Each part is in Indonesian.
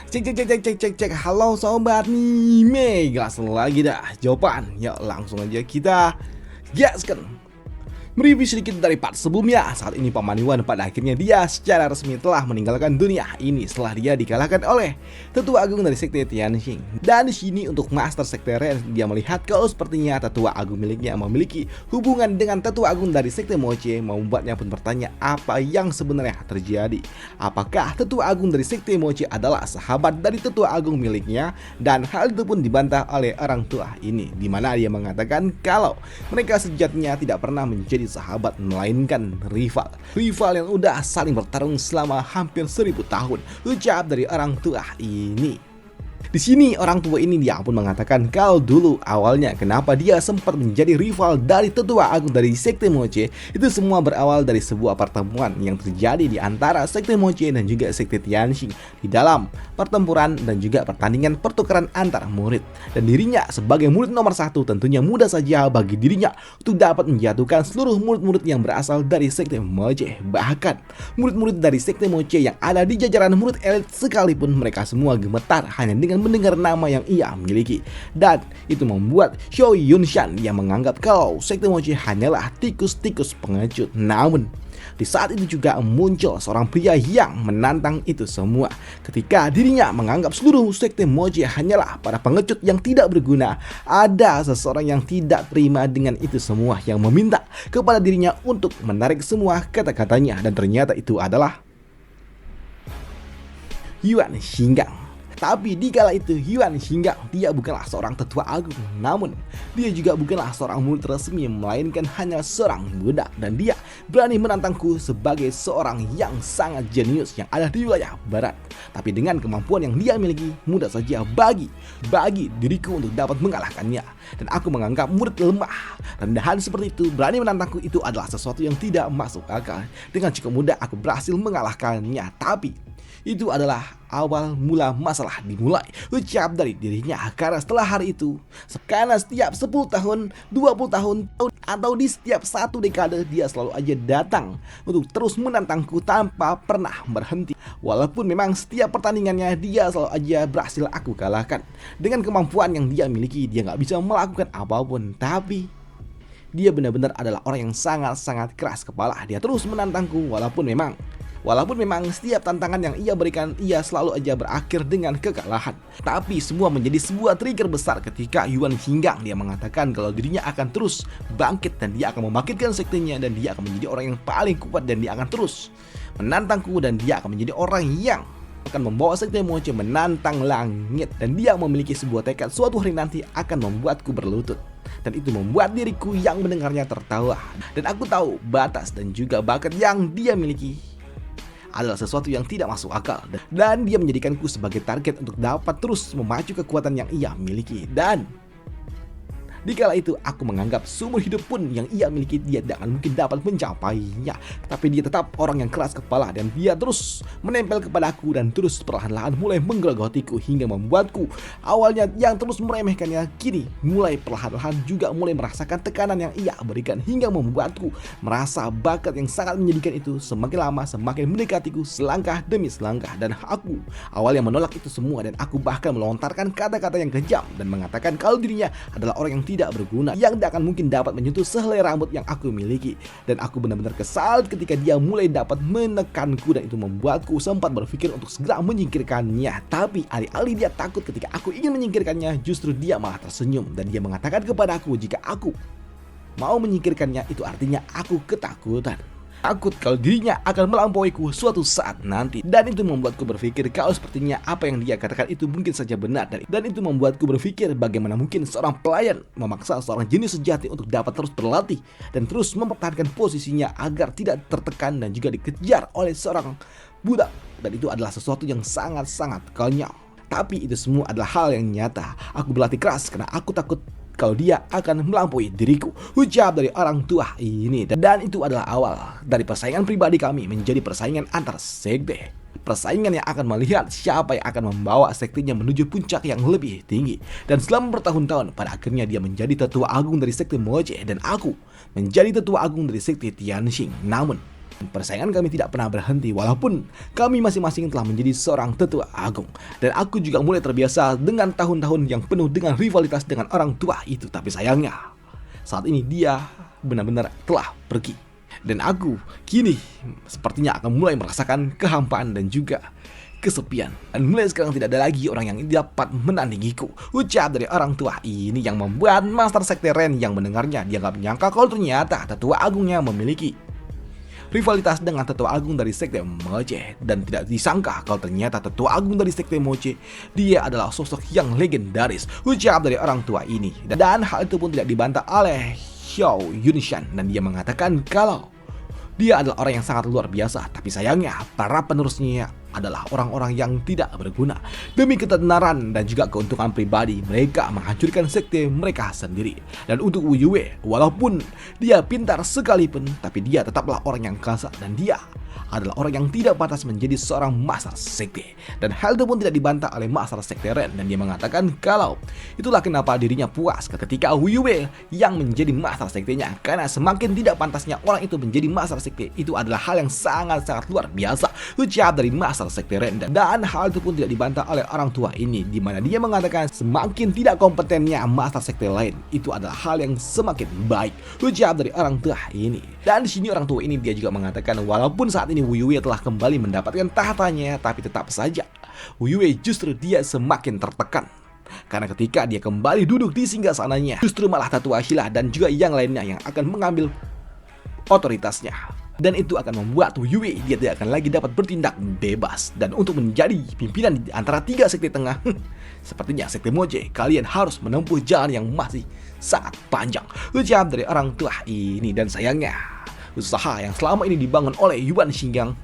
Cek. Halo sobat nih, gas lagi dah jawaban. Yuk langsung aja kita gaskan. Mereview sedikit dari part sebelumnya. Saat ini Paman Iwan pada akhirnya dia secara resmi telah meninggalkan dunia ini setelah dia dikalahkan oleh Tetua Agung dari Sekte Tianxing. Dan di sini untuk Master Sekte Ren, dia melihat kalau sepertinya Tetua Agung miliknya memiliki hubungan dengan Tetua Agung dari Sekte Moche, membuatnya pun bertanya apa yang sebenarnya terjadi. Apakah Tetua Agung dari Sekte Moche adalah sahabat dari Tetua Agung miliknya? Dan hal itu pun dibantah oleh orang tua ini, di mana dia mengatakan kalau mereka sejatinya tidak pernah menjadi sahabat melainkan rival yang udah saling bertarung selama hampir 1000 tahun, ucap dari orang tua ini. Di sini orang tua ini dia pun mengatakan kalau dulu awalnya kenapa dia sempat menjadi rival dari Tetua Agung dari Sekte Moche, itu semua berawal dari sebuah pertemuan yang terjadi di antara Sekte Moche dan juga Sekte Tianxing di dalam pertempuran dan juga pertandingan pertukaran antar murid. Dan dirinya sebagai murid nomor 1 tentunya mudah saja bagi dirinya untuk dapat menjatuhkan seluruh murid-murid yang berasal dari Sekte Moche. Bahkan murid-murid dari Sekte Moche yang ada di jajaran murid elit sekalipun mereka semua gemetar hanya dengan mendengar nama yang ia miliki. Dan itu membuat Xiao Yunshan yang menganggap kalau Sekte Moche hanyalah tikus-tikus pengecut. Namun di saat itu juga muncul seorang pria yang menantang itu semua. Ketika dirinya menganggap seluruh Sekte Moche hanyalah para pengecut yang tidak berguna, ada seseorang yang tidak terima dengan itu semua yang meminta kepada dirinya untuk menarik semua kata-katanya. Dan ternyata itu adalah Yuan Xinggang. Tapi di kala itu Yuan Xinggang dia bukanlah seorang tetua agung, namun dia juga bukanlah seorang murid resmi melainkan hanya seorang budak. Dan dia berani menantangku sebagai seorang yang sangat jenius yang ada di wilayah barat. Tapi dengan kemampuan yang dia miliki, mudah saja bagi diriku untuk dapat mengalahkannya. Dan aku menganggap murid lemah, rendahan seperti itu berani menantangku itu adalah sesuatu yang tidak masuk akal. Dengan cukup mudah aku berhasil mengalahkannya. Tapi itu adalah awal mula masalah dimulai, ucap dari dirinya. Karena setelah hari itu, karena setiap 10 tahun, 20 tahun, atau di setiap 1 dekade dia selalu aja datang untuk terus menantangku tanpa pernah berhenti. Walaupun memang setiap pertandingannya dia selalu aja berhasil aku kalahkan. Dengan kemampuan yang dia miliki, dia gak bisa melakukan apapun. Tapi dia benar-benar adalah orang yang sangat-sangat keras kepala. Dia terus menantangku Walaupun memang setiap tantangan yang ia berikan, ia selalu aja berakhir dengan kekalahan. Tapi semua menjadi sebuah trigger besar ketika Yuan Xinggang dia mengatakan kalau dirinya akan terus bangkit dan dia akan membangkitkan sektenya, dan dia akan menjadi orang yang paling kuat dan dia akan terus menantangku, dan dia akan menjadi orang yang akan membawa Sekte Moche menantang langit. Dan dia memiliki sebuah tekad suatu hari nanti akan membuatku berlutut. Dan itu membuat diriku yang mendengarnya tertawa. Dan aku tahu batas dan juga bakat yang dia miliki adalah sesuatu yang tidak masuk akal, dan dia menjadikanku sebagai target untuk dapat terus memacu kekuatan yang ia miliki. Dan di kala itu aku menganggap seumur hidup pun yang ia miliki dia tidak akan mungkin dapat mencapainya. Tapi dia tetap orang yang keras kepala, dan dia terus menempel kepadaku dan terus perlahan-lahan mulai menggerogotiku hingga membuatku awalnya yang terus meremehkannya kini mulai perlahan-lahan juga mulai merasakan tekanan yang ia berikan, hingga membuatku merasa bakat yang sangat menyedihkan itu semakin lama semakin mendekatiku selangkah demi selangkah. Dan aku awalnya menolak itu semua, dan aku bahkan melontarkan kata-kata yang kejam dan mengatakan kalau dirinya adalah orang yang tidak berguna, yang tidak akan mungkin dapat menyentuh sehelai rambut yang aku miliki. Dan aku benar-benar kesal ketika dia mulai dapat menekanku, dan itu membuatku sempat berpikir untuk segera menyingkirkannya. Tapi alih-alih dia takut ketika aku ingin menyingkirkannya, justru dia malah tersenyum dan dia mengatakan kepadaku jika aku mau menyingkirkannya itu artinya aku ketakutan. Takut kalau dirinya akan melampauiku suatu saat nanti. Dan itu membuatku berpikir kalau sepertinya apa yang dia katakan itu mungkin saja benar. Dan itu membuatku berpikir bagaimana mungkin seorang pelayan memaksa seorang jenius sejati untuk dapat terus berlatih dan terus mempertahankan posisinya agar tidak tertekan dan juga dikejar oleh seorang budak. Dan itu adalah sesuatu yang sangat-sangat konyol. Tapi itu semua adalah hal yang nyata. Aku berlatih keras karena aku takut kalau dia akan melampaui diriku, ucap dari orang tua ini. Dan itu adalah awal dari persaingan pribadi kami menjadi persaingan antar sekte. Persaingan yang akan melihat siapa yang akan membawa sektenya menuju puncak yang lebih tinggi. Dan selama bertahun-tahun pada akhirnya dia menjadi tetua agung dari Sekte Moche, dan aku menjadi tetua agung dari Sekte Tianxing. Namun Persaingan kami tidak pernah berhenti walaupun kami masing-masing telah menjadi seorang tetua agung. Dan aku juga mulai terbiasa dengan tahun-tahun yang penuh dengan rivalitas dengan orang tua itu. Tapi sayangnya saat ini dia benar-benar telah pergi. Dan aku kini sepertinya akan mulai merasakan kehampaan dan juga kesepian. Dan mulai sekarang tidak ada lagi orang yang dapat menandingiku. Ucap dari orang tua ini yang membuat Master Sekte Ren yang mendengarnya dia gak menyangka kalau ternyata tetua agungnya memiliki rivalitas dengan tetua agung dari Sekte Moche. Dan tidak disangka kalau ternyata tetua agung dari Sekte Moche dia adalah sosok yang legendaris. Ucap dari orang tua ini. Dan hal itu pun tidak dibantah oleh Xiao Yunshan. Dan dia mengatakan kalau dia adalah orang yang sangat luar biasa, tapi sayangnya para penerusnya adalah orang-orang yang tidak berguna. Demi ketenaran dan juga keuntungan pribadi, mereka menghancurkan sekte mereka sendiri. Dan untuk Wu Yue, walaupun dia pintar sekalipun, tapi dia tetaplah orang yang kasar dan dia adalah orang yang tidak pantas menjadi seorang Master Sekte. Dan hal itu pun tidak dibantah oleh Master Sekte Ren. Dan dia mengatakan kalau itulah kenapa dirinya puas ketika Wu Yue yang menjadi Master Sektenya. Karena semakin tidak pantasnya orang itu menjadi Master Sekte, itu adalah hal yang sangat-sangat luar biasa. Ucap dari Master Sekte Ren. Dan hal itu pun tidak dibantah oleh orang tua ini, di mana dia mengatakan semakin tidak kompetennya Master Sekte lain, itu adalah hal yang semakin baik. Ucap dari orang tua ini. Dan di sini orang tua ini dia juga mengatakan walaupun saat ini Wu Yue telah kembali mendapatkan tahtanya, tapi tetap saja Wu Yue justru dia semakin tertekan. Karena ketika dia kembali duduk di singgasananya, justru malah tetua Sheila dan juga yang lainnya yang akan mengambil otoritasnya. Dan itu akan membuat Wu Yue dia tidak akan lagi dapat bertindak bebas. Dan untuk menjadi pimpinan di antara tiga sekte tengah, sepertinya Sekte Moche, kalian harus menempuh jalan yang masih sangat panjang. Ucap dari orang tua ini. Dan sayangnya usaha yang selama ini dibangun oleh Yuan Xingyang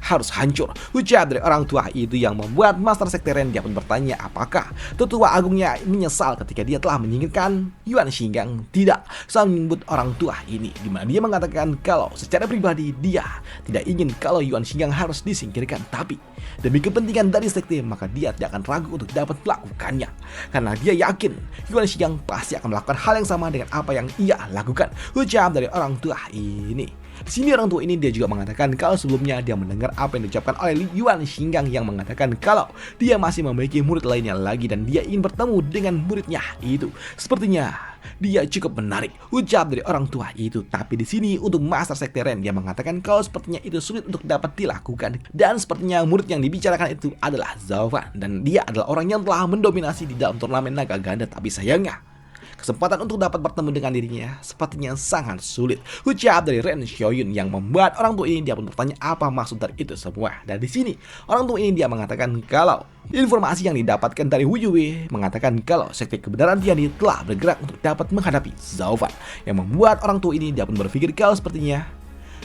harus hancur. Ucap dari orang tua itu yang membuat Master Sekte Ren dia pun bertanya apakah tetua agungnya menyesal ketika dia telah menyingkirkan Yuan Xingyang. Tidak, saat menyebut orang tua ini, di mana dia mengatakan kalau secara pribadi dia tidak ingin kalau Yuan Xingyang harus disingkirkan, tapi demi kepentingan dari sekte maka dia tidak akan ragu untuk dapat melakukannya. Karena dia yakin Yuan Xingyang pasti akan melakukan hal yang sama dengan apa yang ia lakukan. Ucap dari orang tua ini. Di sini orang tua ini dia juga mengatakan kalau sebelumnya dia mendengar apa yang diucapkan oleh Yuan Xingyang yang mengatakan kalau dia masih memiliki murid lainnya lagi dan dia ingin bertemu dengan muridnya itu. Sepertinya dia cukup menarik. Ucap dari orang tua itu. Tapi di sini untuk Master Sekte Ren dia mengatakan kalau sepertinya itu sulit untuk dapat dilakukan. Dan sepertinya murid yang dibicarakan itu adalah Zhao Fan. Dan dia adalah orang yang telah mendominasi di dalam turnamen naga ganda. Tapi sayangnya kesempatan untuk dapat bertemu dengan dirinya sepertinya sangat sulit. Ucap dari Ren Xiaoyun yang membuat orang tua ini dia pun bertanya apa maksud dari itu semua. Dan di sini orang tua ini dia mengatakan kalau informasi yang didapatkan dari Wu Yue mengatakan kalau sekte kebenaran Tiandi telah bergerak untuk dapat menghadapi Zhao Fan, yang membuat orang tua ini dia pun berpikir kalau sepertinya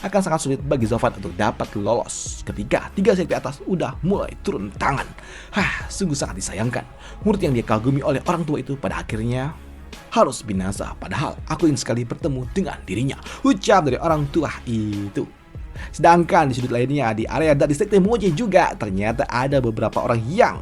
akan sangat sulit bagi Zhao Fan untuk dapat lolos ketika tiga sekte atas udah mulai turun tangan. Sungguh sangat disayangkan. Murid yang dia kagumi oleh orang tua itu pada akhirnya harus binasa, padahal aku ingin sekali bertemu dengan dirinya. Ucap dari orang tua itu. Sedangkan di sudut lainnya di area dari Sekte Moche juga ternyata ada beberapa orang yang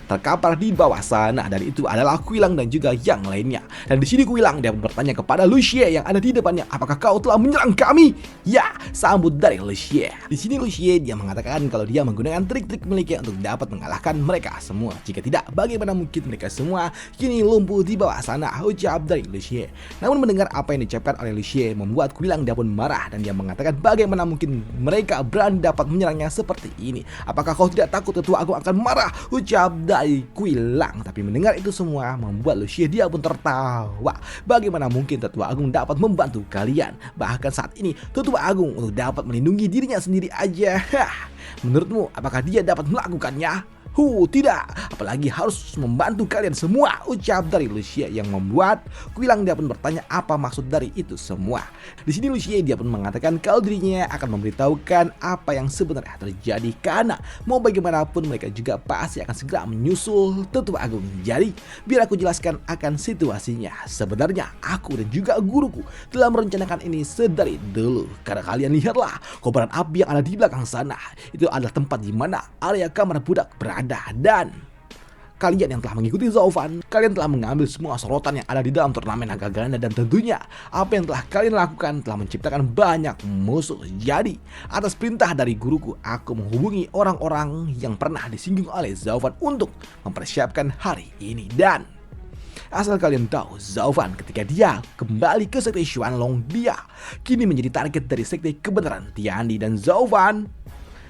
terkapar di bawah sana, dan itu adalah Kuilang dan juga yang lainnya. Dan di sini Kuilang dia bertanya kepada Lu Xie yang ada di depannya, apakah kau telah menyerang kami? Ya, sambut dari Lu Xie. Di sini Lu Xie dia mengatakan kalau dia menggunakan trik-trik miliknya untuk dapat mengalahkan mereka semua. Jika tidak, bagaimana mungkin mereka semua kini lumpuh di bawah sana? Ucap dari Lu Xie. Namun mendengar apa yang diucapkan oleh Lu Xie membuat Kuilang dia pun marah dan dia mengatakan bagaimana mungkin mereka berani dapat menyerangnya seperti ini? Apakah kau tidak takut tetua agung akan marah? Ucap dari Kuilang. Tapi mendengar itu semua membuat Lu Xie dia pun tertawa. Bagaimana mungkin tetua agung dapat membantu kalian? Bahkan saat ini tetua agung untuk dapat melindungi dirinya sendiri aja. Menurutmu apakah dia dapat melakukannya? Tidak, apalagi harus membantu kalian semua. Ucap dari Lu Xie yang membuat Kuilang dia pun bertanya apa maksud dari itu semua. Di sini Lu Xie dia pun mengatakan kalau dirinya akan memberitahukan apa yang sebenarnya terjadi, karena mau bagaimanapun mereka juga pasti akan segera menyusul tetua agung. Jadi biar aku jelaskan akan situasinya. Sebenarnya aku dan juga guruku telah merencanakan ini sedari dulu. Karena kalian lihatlah kobaran api yang ada di belakang sana, itu adalah tempat di mana area kamar budak berada. Dan kalian yang telah mengikuti Zaufan, kalian telah mengambil semua sorotan yang ada di dalam turnamen naga ganda, dan tentunya apa yang telah kalian lakukan telah menciptakan banyak musuh. Jadi, atas perintah dari guruku, aku menghubungi orang-orang yang pernah disinggung oleh Zaufan untuk mempersiapkan hari ini. Dan asal kalian tahu, Zaufan ketika dia kembali ke sekte Xuanlong, dia kini menjadi target dari sekte kebenaran Tiandi, dan Zaufan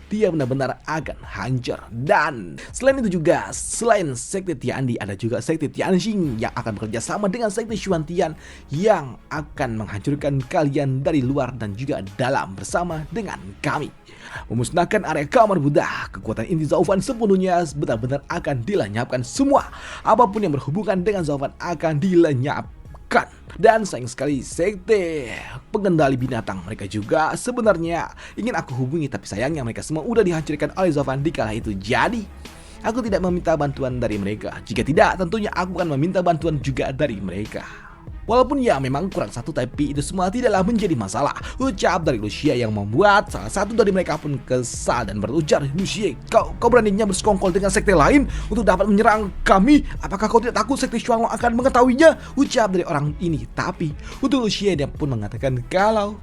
dia benar-benar akan hancur. Dan selain itu juga, selain sekte Tiandi, ada juga sekte Tianxing yang akan bekerja sama dengan sekte Xuantian yang akan menghancurkan kalian dari luar dan juga dalam bersama dengan kami. Memusnahkan area kamar Buddha, kekuatan inti Zaufan sepenuhnya benar-benar akan dilenyapkan. Semua apapun yang berhubungan dengan Zaufan akan dilenyapkan. Dan sayang sekali, sekte pengendali binatang mereka juga sebenarnya ingin aku hubungi, tapi sayangnya mereka semua udah dihancurkan oleh Zaufan di kala itu. Jadi aku tidak meminta bantuan dari mereka. Jika tidak, tentunya aku akan meminta bantuan juga dari mereka. Walaupun ya memang kurang satu, tapi itu semua tidaklah menjadi masalah, ucap dari Lucia yang membuat salah satu dari mereka pun kesal dan berujar, Lucia, kau beraninya bersekongkol dengan sekte lain untuk dapat menyerang kami? Apakah kau tidak takut sekte Xuanlong akan mengetahuinya? Ucap dari orang ini. Tapi untuk Lucia, dia pun mengatakan kalau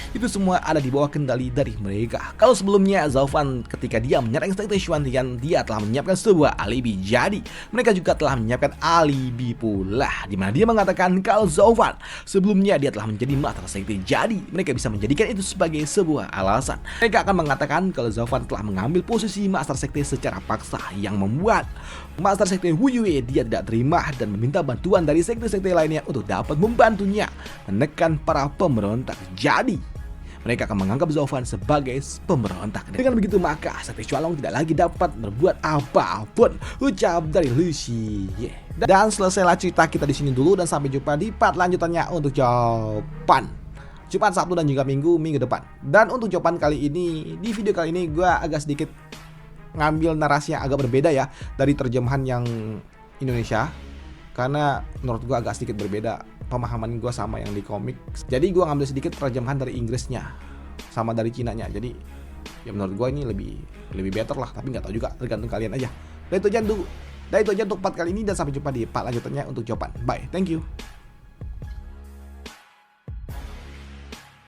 itu semua ada di bawah kendali dari mereka. Kalau sebelumnya Zaufan ketika dia menyerang sekte Xuantian, dia telah menyiapkan sebuah alibi. Jadi mereka juga telah menyiapkan alibi pula, di mana dia mengatakan kalau Zaufan sebelumnya dia telah menjadi master sekte. Jadi mereka bisa menjadikan itu sebagai sebuah alasan. Mereka akan mengatakan kalau Zaufan telah mengambil posisi master sekte secara paksa, yang membuat master sekte Wu Yue dia tidak terima dan meminta bantuan dari sekte-sekte lainnya untuk dapat membantunya menekan para pemberontak. Jadi mereka akan menganggap Zaufan sebagai pemberontak. Dengan begitu maka sekte Xuanlong tidak lagi dapat berbuat apapun, ucap dari Lucy. Dan selesailah cerita kita di sini dulu, dan sampai jumpa di part lanjutannya untuk jawaban Jumat, Sabtu, dan juga minggu depan. Dan untuk jawaban kali ini, di video kali ini gue agak sedikit ngambil narasi yang agak berbeda ya dari terjemahan yang Indonesia, karena menurut gue agak sedikit berbeda pemahaman gue sama yang di komik. Jadi gue ngambil sedikit terjemahan dari Inggrisnya sama dari Cinanya. Jadi ya menurut gue ini lebih better lah, tapi nggak tahu juga, tergantung kalian aja. Dan itu aja untuk part kali ini, dan sampai jumpa di part lanjutannya untuk jawaban. Bye, thank you.